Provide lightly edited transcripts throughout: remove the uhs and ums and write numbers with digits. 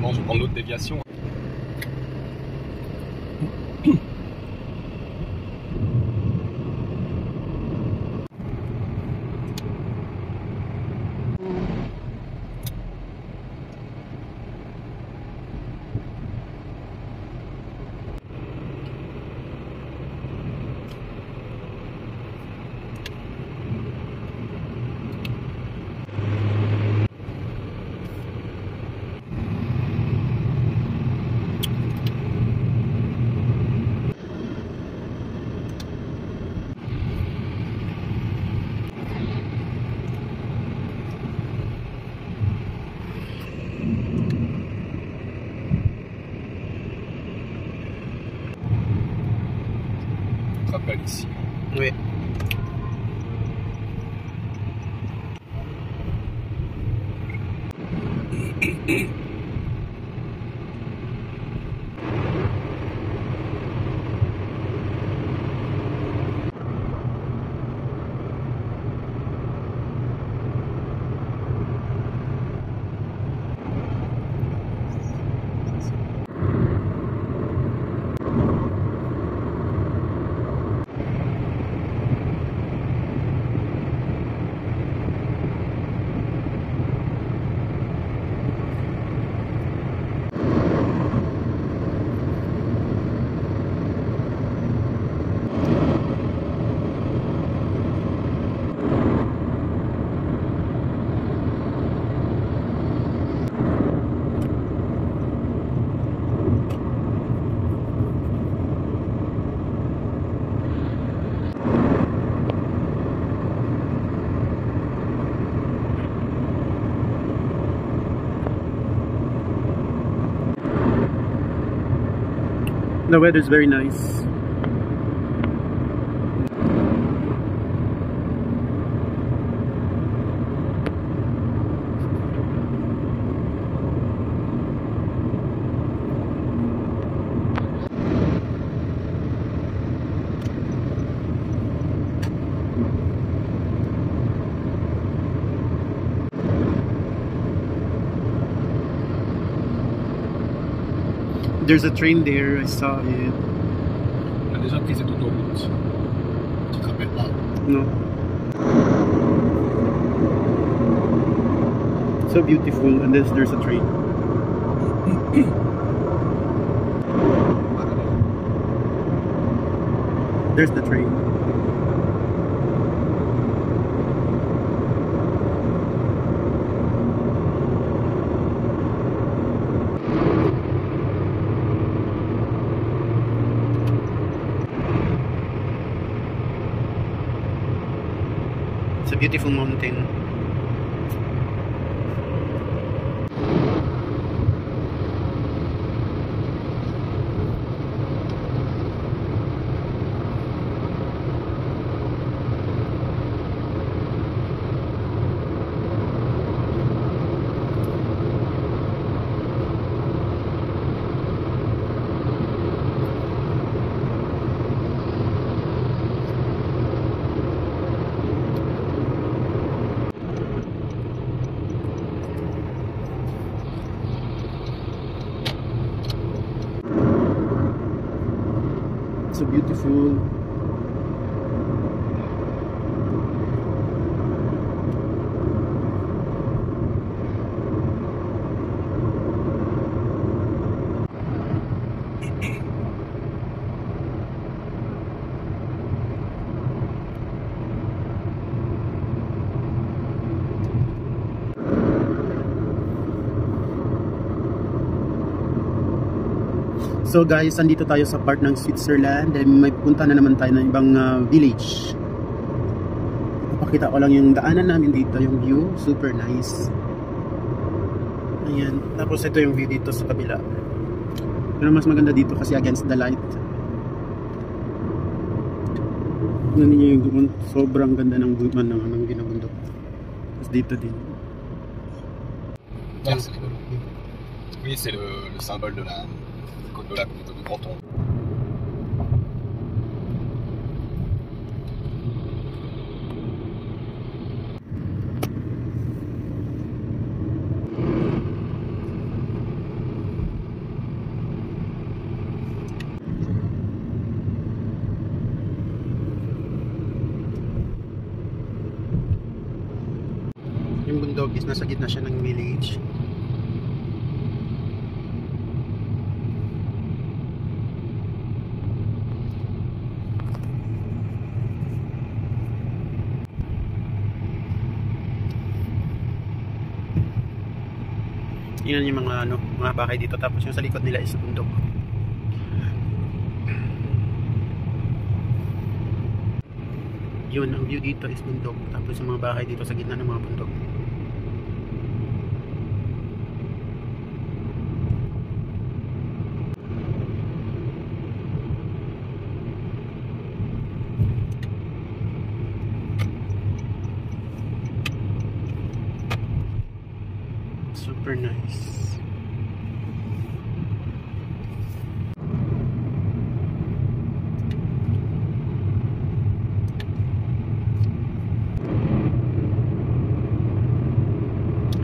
pense je vais prendre l'autre déviation. Rappel ici. Oui. The weather is very nice. There's a train there, I saw it. On a déjà pris cette autoroute. Tu te rappelles pas? No. So beautiful, and there's a train. There's the train. It's a beautiful mountain. So beautiful. So guys, andito tayo sa part ng Switzerland. Then may pupunta na naman tayo ng ibang village. Papakita ko lang yung daanan namin dito, yung view, super nice. Ayan, tapos ito yung view dito sa kabila. Pero mas maganda dito kasi against the light. Tignan niyo yung doon, sobrang ganda ng binabundok. Tapos dito din. Oui, c'est le symbole de la du canton. Yung bundok is nasa gitna siya ng village. Yan yung mga bahay dito, tapos yung sa likod nila is bundok. Yun, ang view dito is bundok, tapos yung mga bahay dito sa gitna ng mga bundok. Super nice.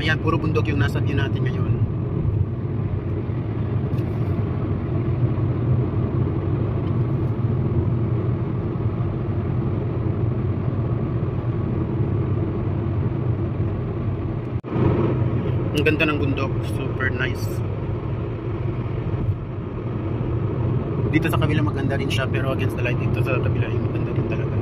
Ayan, puro bundok yung nasa view natin ngayon. Ang ganda ng bundok, super nice. Dito sa kabila maganda rin siya, pero against the light dito sa kabila yung maganda rin talaga.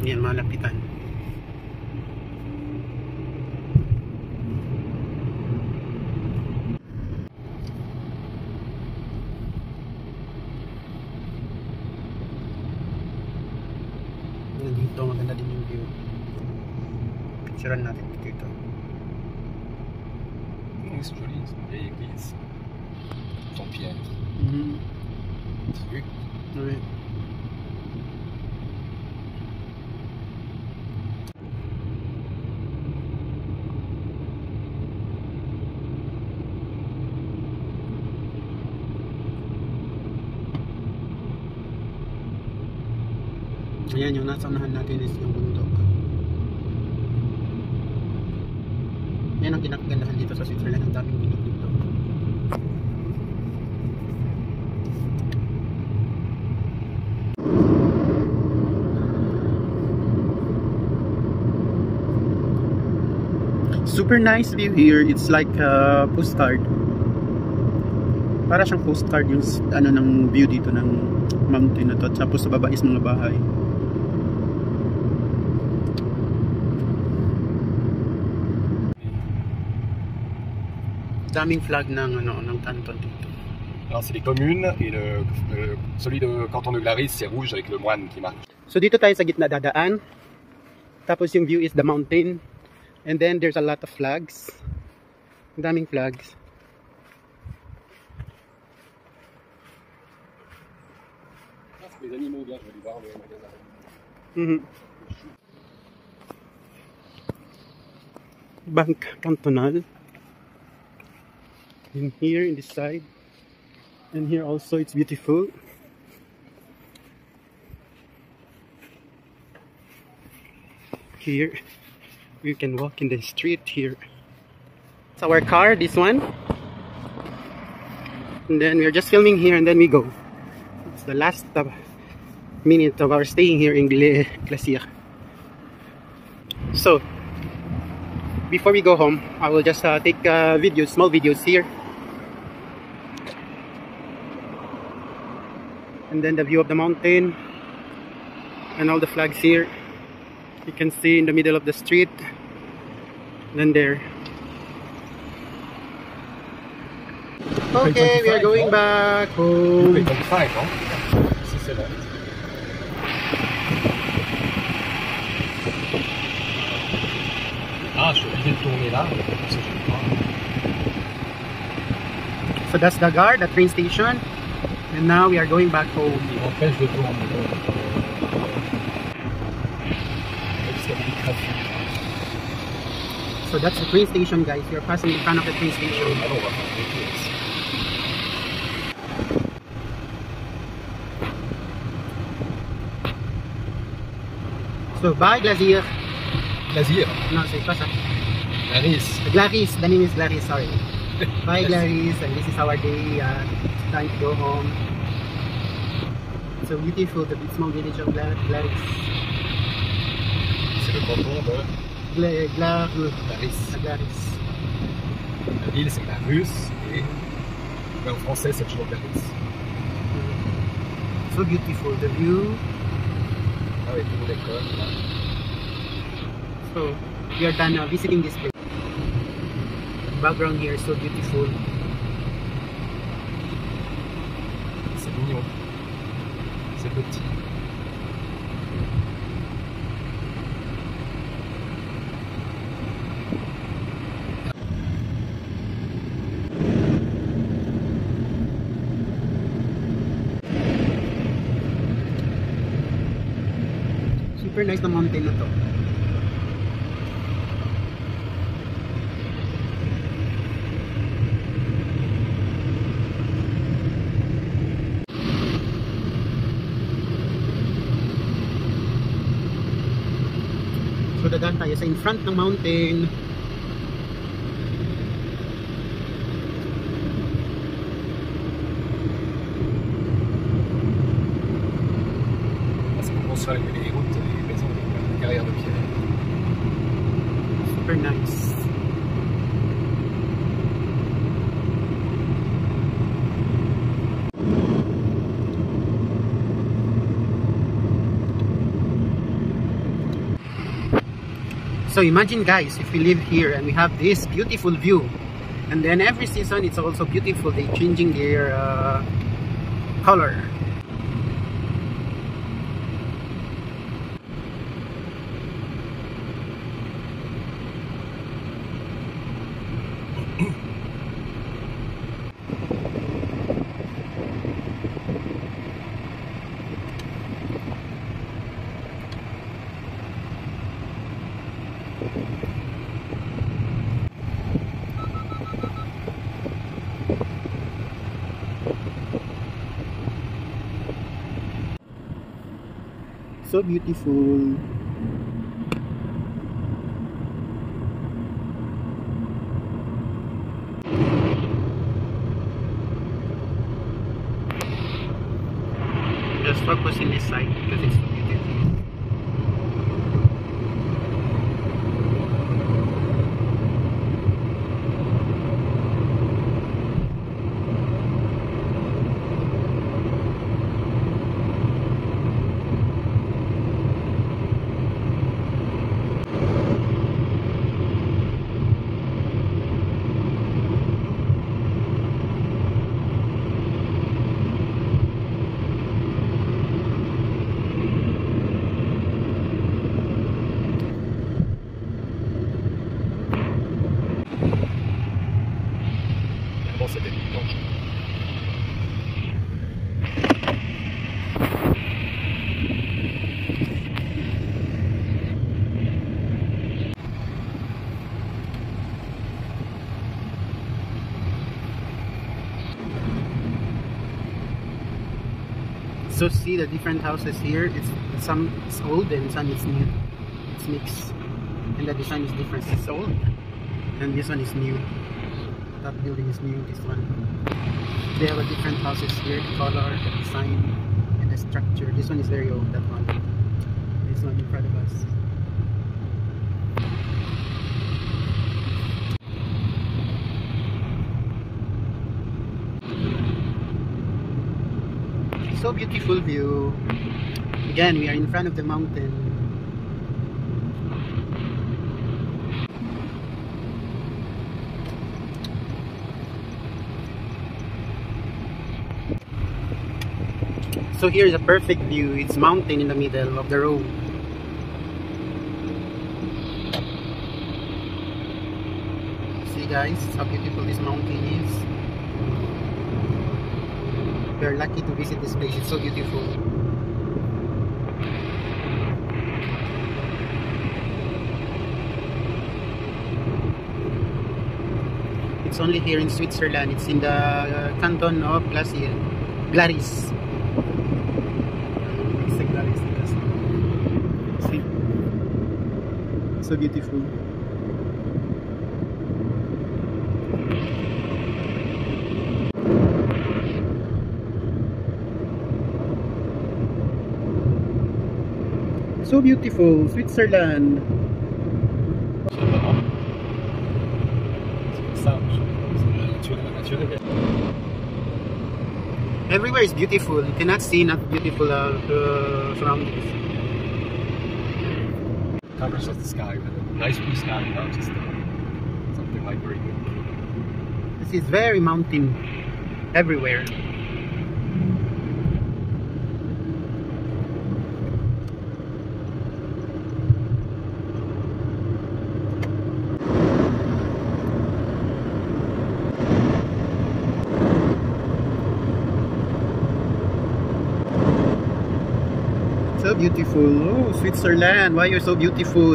Yan, malapitan. Dito, maganda din yung view. Picturean natin dito. C'est joli, c'est une vieille église. En pierre. T'as vu? Oui. Ayan, yung nasa unahan natin is yung bundok. Yan ang kinakagandahan dito sa Switzerland, ang daming bundok dito. Super nice view here. It's like a postcard. Para siyang postcard yung ng view dito ng mountain na to. Tapos sa baba is mga bahay. Daming flag ng canton dito. Alors c'est les communes et celui de canton de Glaris c'est rouge avec le moine qui marche. So dito tayo sa gitna dadaan. Tapos yung view is the mountain. And then there's a lot of flags. Daming flags. Les animaux, bien, je vais aller voir le magasin. Bank cantonal. In here, in this side. And here also, it's beautiful. Here, you can walk in the street here. It's our car, this one. And then we're just filming here and then we go. It's the last minute of our staying here in Glacier. So, before we go home, I will just take small videos here. And then the view of the mountain and all the flags here. You can see in the middle of the street. And then there. Okay, we are going back home. Si c'est là. Ah, je suis obligé de tourner là. So that's the Gare, the train station. And now we are going back home. En fait, je tourne. qu'il y a des trafics. So that's the train station, guys. You're passing in front of the train station. Ah non, on va faire des tours aussi. So bye, Glacier. Glacier. No, c'est pas ça. Glaris. Glaris. The name is Glaris. Sorry. Bye, Glaris. And this is our day. It's time to go home. So beautiful, the small village of Glaris. C'est le canton de Glaris. Glaris. La ville c'est Glarus et en français c'est toujours Glaris. So beautiful, the view. Ah oui, tout l'école là. So we are done visiting this place. The background here is so beautiful. C'est mignon. C'est petit. Super nice na mountain na to. So dagan tayo sa in front ng mountain. C'est pour construire les routes, les maisons, les carrières de pierre. Super nice. So imagine, guys, if we live here and we have this beautiful view, and then every season it's also beautiful, they changing their color. So beautiful. Just focus in this side because it's so beautiful. C'était dangereux. So see the different houses here. Some is old and some is new. It's mixed, and the design is different. It's old, and this one is new. That building is new. This one. They have a different houses here. The color, the design, and the structure. This one is very old. That one. This one in front of us. So beautiful view. Again, we are in front of the mountain. So here is a perfect view. It's mountain in the middle of the road. See guys, how beautiful this mountain is. We are lucky to visit this place. It's so beautiful. It's only here in Switzerland. It's in the canton of Glaris. It's the Glaris. See? So beautiful. So beautiful, Switzerland. Everywhere is beautiful. You cannot see not beautiful surroundings. Covers just the sky with a nice blue sky, not just something like very good. This is very mountain everywhere. So beautiful. Oh, Switzerland, why you're so beautiful?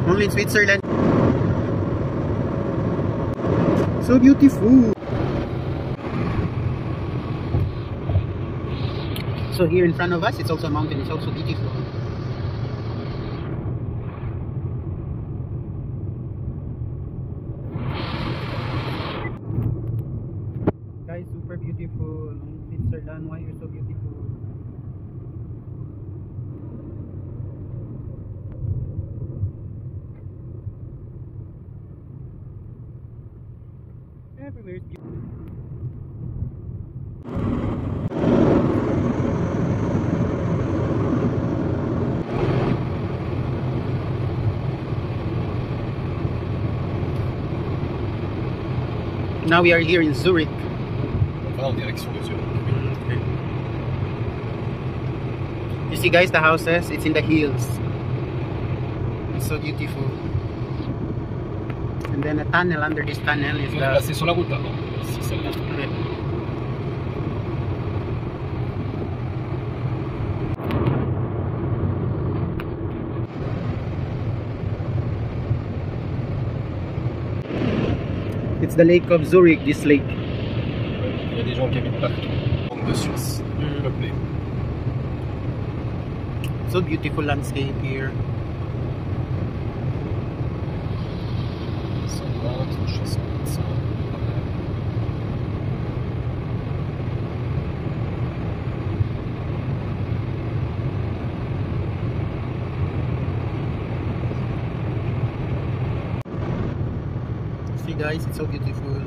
Only in Switzerland. So beautiful. So here in front of us, it's also a mountain. It's also beautiful. Guys, super beautiful. Switzerland, why you're so beautiful? Everywhere is beautiful. Now we are here in Zurich. En direction de Zurich. You see, guys, the houses, it's in the hills. It's so beautiful. And then a tunnel under this tunnel is Là, c'est sur la route là-bas. C'est celle-là. It's the lake of Zurich, this lake. Il y a des gens qui habitent partout. Monde de Suisse. Peuplé. So beautiful landscape here. See, guys, it's so beautiful.